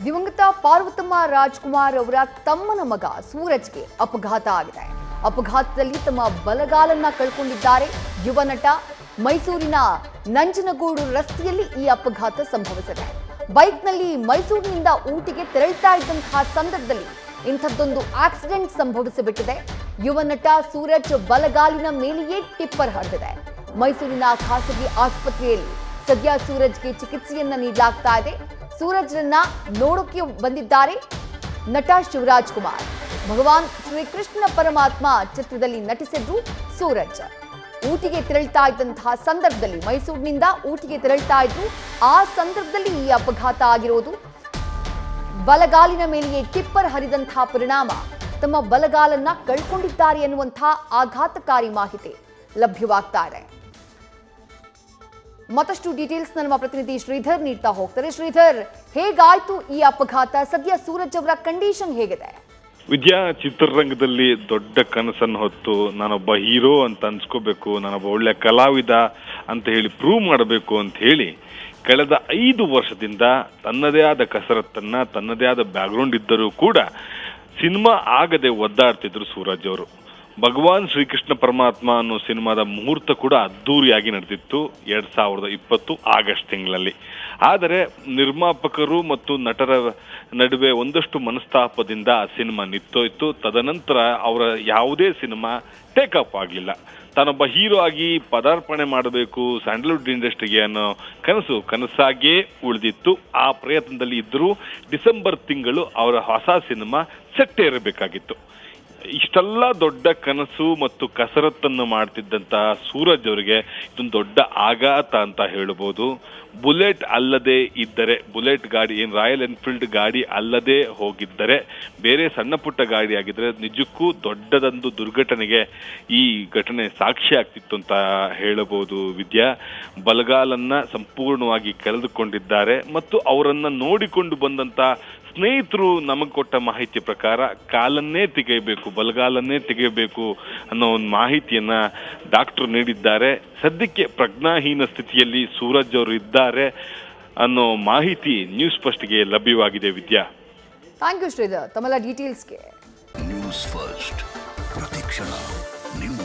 ದಿವಂಗತ ಪಾರ್ವತಮ್ಮ ರಾಜ್ಕುಮಾರ್ ಅವರ ತಮ್ಮನ ಮಗ ಸೂರಜ್ಗೆ ಅಪಘಾತ ಆಗಿದೆ. ಅಪಘಾತದಲ್ಲಿ ತಮ್ಮ ಬಲಗಾಲನ್ನ ಕಳ್ಕೊಂಡಿದ್ದಾರೆ ಯುವ ನಟ. ಮೈಸೂರಿನ ನಂಜನಗೂಡು ರಸ್ತೆಯಲ್ಲಿ ಈ ಅಪಘಾತ ಸಂಭವಿಸಿದೆ. ಬೈಕ್ನಲ್ಲಿ ಮೈಸೂರಿನಿಂದ ಊಟಿಗೆ ತೆರಳುತ್ತಾ ಇದ್ದಂತಹ ಸಂದರ್ಭದಲ್ಲಿ ಇಂಥದ್ದೊಂದು ಆಕ್ಸಿಡೆಂಟ್ ಸಂಭವಿಸಿಬಿಟ್ಟಿದೆ. ಯುವ ನಟ ಸೂರಜ್ ಬಲಗಾಲಿನ ಮೇಲೆಯೇ ಟಿಪ್ಪರ್ ಹರಿದಿದೆ. ಮೈಸೂರಿನ ಖಾಸಗಿ ಆಸ್ಪತ್ರೆಯಲ್ಲಿ ಸದ್ಯ ಸೂರಜ್ಗೆ ಚಿಕಿತ್ಸೆಯನ್ನ ನೀಡಲಾಗ್ತಾ ಇದೆ. ಸೂರಜ್ರನ್ನ ನೋಡೋಕೆ ಬಂದಿದ್ದಾರೆ ನಟ ಶಿವರಾಜ್ ಕುಮಾರ್. ಭಗವಾನ್ ಶ್ರೀಕೃಷ್ಣ ಪರಮಾತ್ಮ ಚಿತ್ರದಲ್ಲಿ ನಟಿಸಿದ್ರು ಸೂರಜ್. ಊಟಿಗೆ ತೆರಳುತ್ತಾ ಇದ್ದಂತಹ ಸಂದರ್ಭದಲ್ಲಿ ಮೈಸೂರಿನಿಂದ ಊಟಿಗೆ ತೆರಳುತ್ತಾ ಇದ್ರು. ಆ ಸಂದರ್ಭದಲ್ಲಿ ಈ ಅಪಘಾತ ಆಗಿರೋದು. ಬಲಗಾಲಿನ ಮೇಲೆಯೇ ಟಿಪ್ಪರ್ ಹರಿದಂತಹ ಪರಿಣಾಮ ತಮ್ಮ ಬಲಗಾಲನ್ನ ಕಳ್ಕೊಂಡಿದ್ದಾರೆ ಎನ್ನುವಂತಹ ಆಘಾತಕಾರಿ ಮಾಹಿತಿ ಲಭ್ಯವಾಗ್ತಾ ಇದೆ. ಮತ್ತಷ್ಟು ಡೀಟೇಲ್ಸ್ ನಮ್ಮ ಪ್ರತಿನಿಧಿ ಶ್ರೀಧರ್ ನೀಡ್ತಾ ಹೋಗ್ತಾರೆ. ಶ್ರೀಧರ್, ಹೇಗಾಯ್ತು ಈ ಅಪಘಾತ? ಸದ್ಯ ಸೂರಜ್ ಅವರ ಕಂಡೀಷನ್ ಹೇಗಿದೆ? ವಿದ್ಯಾ, ಚಿತ್ರರಂಗದಲ್ಲಿ ದೊಡ್ಡ ಕನಸನ್ನು ಹೊತ್ತು ನಾನೊಬ್ಬ ಹೀರೋ ಅಂತ ಅನ್ಸ್ಕೋಬೇಕು, ನಾನೊಬ್ಬ ಒಳ್ಳೆ ಕಲಾವಿದ ಅಂತ ಹೇಳಿ ಪ್ರೂವ್ ಮಾಡಬೇಕು ಅಂತ ಹೇಳಿ ಕಳೆದ 5 ವರ್ಷದಿಂದ ತನ್ನದೇ ಆದ ಕಸರತ್ತನ್ನ, ತನ್ನದೇ ಆದ ಬ್ಯಾಕ್ಗ್ರೌಂಡ್ ಇದ್ದರೂ ಕೂಡ ಸಿನಿಮಾ ಆಗದೆ ಒದ್ದಾಡ್ತಿದ್ರು ಸೂರಜ್ ಅವರು. ಭಗವಾನ್ ಶ್ರೀಕೃಷ್ಣ ಪರಮಾತ್ಮ ಅನ್ನೋ ಸಿನಿಮಾದ ಮುಹೂರ್ತ ಕೂಡ ಅದ್ದೂರಿಯಾಗಿ ನಡೆದಿತ್ತು 2020 ಆಗಸ್ಟ್ ತಿಂಗಳಲ್ಲಿ. ಆದರೆ ನಿರ್ಮಾಪಕರು ಮತ್ತು ನಟರ ನಡುವೆ ಒಂದಷ್ಟು ಮನಸ್ತಾಪದಿಂದ ಆ ಸಿನಿಮಾ ನಿಂತೋಯ್ತು. ತದನಂತರ ಅವರ ಯಾವುದೇ ಸಿನಿಮಾ ಟೇಕಪ್ ಆಗಲಿಲ್ಲ. ತಾನೊಬ್ಬ ಹೀರೋ ಆಗಿ ಪದಾರ್ಪಣೆ ಮಾಡಬೇಕು ಸ್ಯಾಂಡಲ್ವುಡ್ ಇಂಡಸ್ಟ್ರಿಗೆ ಅನ್ನೋ ಕನಸಾಗಿಯೇ ಉಳಿದಿತ್ತು. ಆ ಪ್ರಯತ್ನದಲ್ಲಿ ಇದ್ದರೂ ಡಿಸೆಂಬರ್ ತಿಂಗಳು ಅವರ ಹೊಸ ಸಿನಿಮಾ ಸೆಟ್ ಏರಬೇಕಾಗಿತ್ತು. ಇಷ್ಟೆಲ್ಲ ದೊಡ್ಡ ಕನಸು ಮತ್ತು ಕಸರತ್ತನ್ನು ಮಾಡ್ತಿದ್ದಂತಹ ಸೂರಜ್ ಅವರಿಗೆ ಇದೊಂದು ದೊಡ್ಡ ಆಘಾತ ಅಂತ ಹೇಳ್ಬೋದು. ಬುಲೆಟ್ ಅಲ್ಲದೆ ಇದ್ದರೆ, ಬುಲೆಟ್ ಗಾಡಿ ಏನು ರಾಯಲ್ ಎನ್ಫೀಲ್ಡ್ ಗಾಡಿ ಅಲ್ಲದೆ ಹೋಗಿದ್ದರೆ, ಬೇರೆ ಸಣ್ಣ ಪುಟ್ಟ ಗಾಡಿ ಆಗಿದ್ರೆ ನಿಜಕ್ಕೂ ದೊಡ್ಡದೊಂದು ದುರ್ಘಟನೆಗೆ ಈ ಘಟನೆ ಸಾಕ್ಷಿ ಆಗ್ತಿತ್ತು ಅಂತ ಹೇಳಬಹುದು. ವಿದ್ಯಾ, ಬಲಗಾಲನ್ನ ಸಂಪೂರ್ಣವಾಗಿ ಕಳೆದುಕೊಂಡಿದ್ದಾರೆ ಮತ್ತು ಅವರನ್ನ ನೋಡಿಕೊಂಡು ಬಂದಂತ ಸ್ನೇಹಿತರು ನಮಗೆ ಕೊಟ್ಟ ಮಾಹಿತಿ ಪ್ರಕಾರ ಕಾಲನ್ನೇ ತೆಗೆಯಬೇಕು, ಬಲಗಾಲನ್ನೇ ತೆಗೆಯಬೇಕು ಅನ್ನೋ ಒಂದು ಮಾಹಿತಿಯನ್ನ ಡಾಕ್ಟರ್ ನೀಡಿದ್ದಾರೆ. ಸದ್ಯಕ್ಕೆ ಪ್ರಜ್ಞಾಹೀನ ಸ್ಥಿತಿಯಲ್ಲಿ ಸೂರಜ್ ಅವರು ಇದ್ದಾರೆ ಅನ್ನೋ ಮಾಹಿತಿ ನ್ಯೂಸ್ ಫಸ್ಟ್ಗೆ ಲಭ್ಯವಾಗಿದೆ. ವಿದ್ಯಾ, ಥ್ಯಾಂಕ್ ಯು ಶ್ರೀಧರ್ ತಮ್ಮೆಲ್ಲ ಡೀಟೇಲ್ಸ್ಗೆ. ನ್ಯೂಸ್ ಫಸ್ಟ್ ಪ್ರತಿಕ್ಷಣ ನಿಮ್ಮ